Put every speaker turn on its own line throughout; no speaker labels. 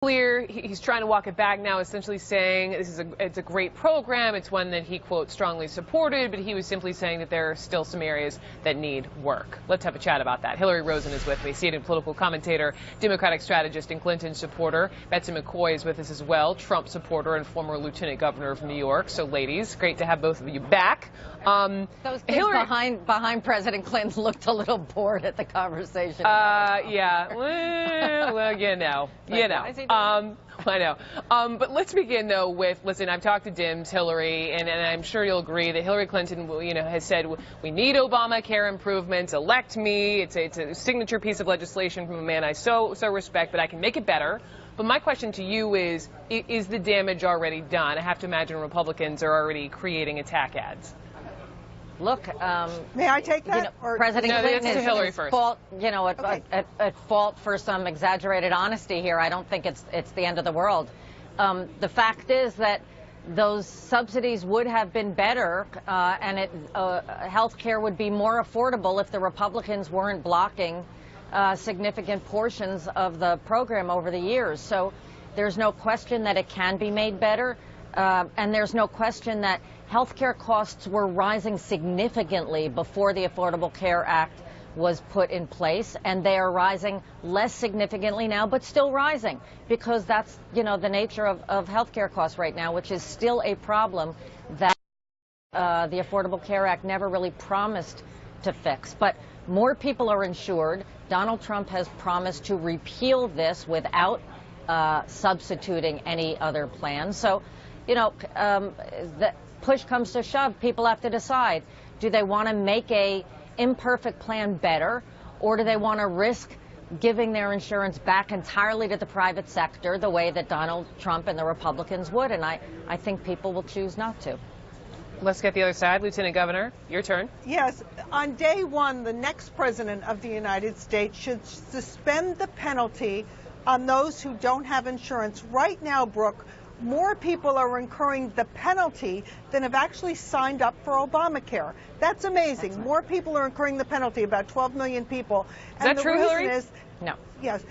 Clear he's trying to walk it back now, essentially saying it's a great program. It's one that he, quote, strongly supported, but he was simply saying that there are still some areas that need work. Let's have a chat about that. Hillary Rosen is with me, CNN political commentator, Democratic strategist, and Clinton supporter. Betsy McCoy is with us as well, Trump supporter and former lieutenant governor of New York. So, ladies, great to have both of you back.
Those kids behind President Clinton looked a little bored at the conversation.
Yeah. Well, you know. I know. But let's begin, though, with, listen, I've talked to Dems, Hillary, and I'm sure you'll agree that Hillary Clinton, has said we need Obamacare improvements, elect me. It's a signature piece of legislation from a man I so respect, but I can make it better. But my question to you is the damage already done? I have to imagine Republicans are already creating attack ads.
Look,
may I take that?
President Clinton is
Hillary first.
Fault, at fault for some exaggerated honesty here. I don't think it's the end of the world. The fact is that those subsidies would have been better, and health care would be more affordable if the Republicans weren't blocking significant portions of the program over the years. So there's no question that it can be made better, and there's no question that healthcare costs were rising significantly before the Affordable Care Act was put in place, and they are rising less significantly now, but still rising, because that's, the nature of healthcare costs right now, which is still a problem that the Affordable Care Act never really promised to fix. But more people are insured. Donald Trump has promised to repeal this without substituting any other plan. So, the push comes to shove, people have to decide. Do they want to make a imperfect plan better, or do they want to risk giving their insurance back entirely to the private sector the way that Donald Trump and the Republicans would? And I think people will choose not to.
Let's get the other side. Lieutenant Governor, your turn.
Yes. On day one, the next president of the United States should suspend the penalty on those who don't have insurance. Right now, Brooke, more people are incurring the penalty than have actually signed up for Obamacare. That's amazing. That's right. More people are incurring the penalty, about 12 million people.
Is that true, Hillary?
No.
Yes.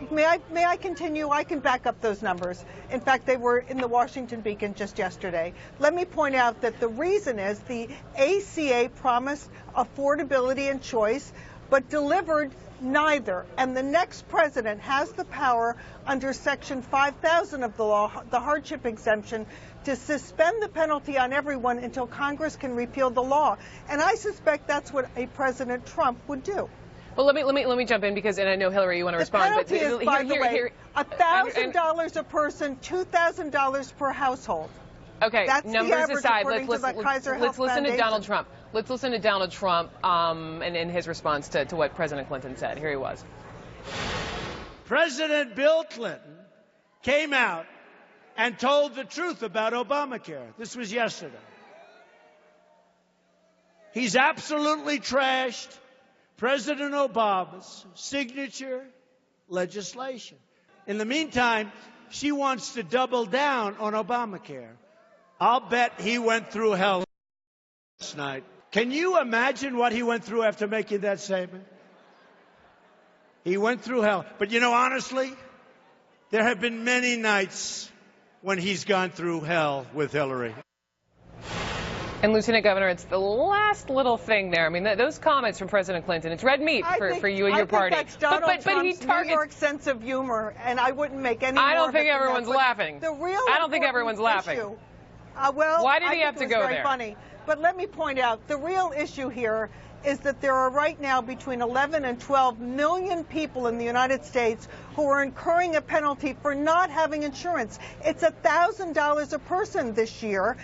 May I continue? I can back up those numbers. In fact, they were in the Washington Beacon just yesterday. Let me point out that the reason is the ACA promised affordability and choice, but delivered neither. And the next president has the power under Section 5000 of the law, the hardship exemption, to suspend the penalty on everyone until Congress can repeal the law. And I suspect that's what a President Trump would do.
Well, let me jump in, because, and I know, Hillary, you want to respond.
The penalty is, by the way, $1,000 a person, $2,000 per household.
Okay,
that's
numbers
the average,
aside,
let's
listen to Donald Trump. Let's listen to Donald Trump and his response to what President Clinton said. Here he was.
President Bill Clinton came out and told the truth about Obamacare. This was yesterday. He's absolutely trashed President Obama's signature legislation. In the meantime, she wants to double down on Obamacare. I'll bet he went through hell last night. Can you imagine what he went through after making that statement? He went through hell. But honestly, there have been many nights when he's gone through hell with Hillary.
And, Lieutenant Governor, it's the last little thing there. I mean, those comments from President Clinton, it's red meat for you and your party.
I think that's Donald Trump's New York sense of humor, and I wouldn't make any more
I don't think everyone's laughing.
I
don't think everyone's laughing.
Well,
why did he have to go there?
Very funny. But let me point out, the real issue here is that there are right now between 11 and 12 million people in the United States who are incurring a penalty for not having insurance. It's $1,000 a person this year,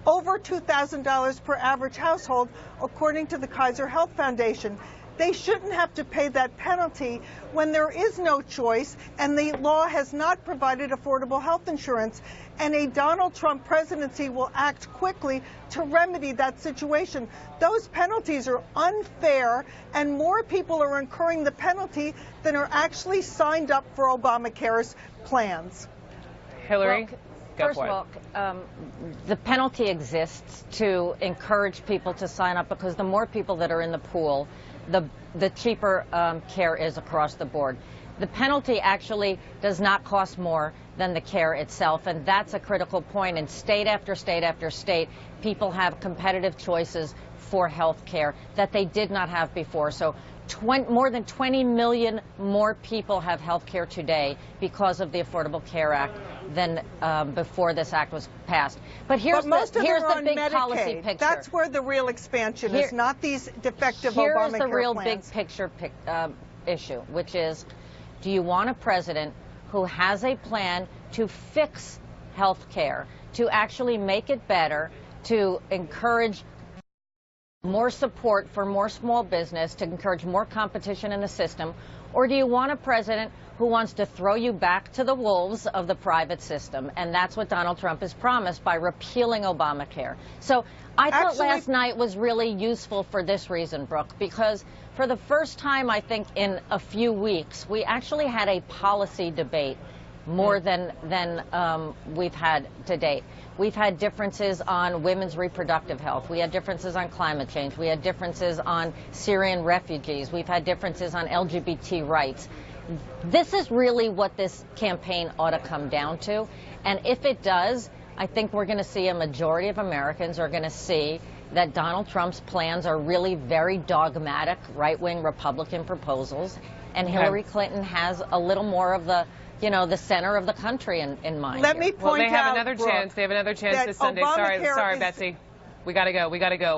over $2,000 per average household, according to the Kaiser Health Foundation. They shouldn't have to pay that penalty when there is no choice and the law has not provided affordable health insurance. And a Donald Trump presidency will act quickly to remedy that situation. Those penalties are unfair, and more people are incurring the penalty than are actually signed up for Obamacare's plans.
Hillary?
Well, first of all, the penalty exists to encourage people to sign up, because the more people that are in the pool, the cheaper care is across the board. The penalty actually does not cost more than the care itself, and that's a critical point. In state after state after state, people have competitive choices for health care that they did not have before. So more than 20 million more people have health care today because of the Affordable Care Act than before this act was passed. But here's the big
Medicaid.
Policy picture.
That's where the real expansion is, not these defective Obamacare plans.
Here's the real big picture issue, which is, do you want a president who has a plan to fix health care, to actually make it better, to encourage more support for more small business, to encourage more competition in the system? Or do you want a president who wants to throw you back to the wolves of the private system? And that's what Donald Trump has promised by repealing Obamacare. So I thought last night was really useful for this reason, Brooke, because for the first time, I think, in a few weeks, we actually had a policy debate more than we've had to date. We've had differences on women's reproductive health. We had differences on climate change. We had differences on Syrian refugees. We've had differences on LGBT rights. This is really what this campaign ought to come down to. And if it does, I think we're going to see a majority of Americans are going to see that Donald Trump's plans are really very dogmatic, right-wing Republican proposals, and Hillary Clinton has a little more of the, you know, the center of the country in mind.
Let me point out,
well, they have another chance. They have another chance this Sunday. Sorry, Betsy. We gotta go.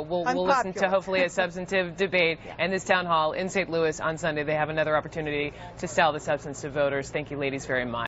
We'll listen to hopefully a substantive debate and this town hall in St. Louis on Sunday. They have another opportunity to sell the substance to voters. Thank you, ladies, very much.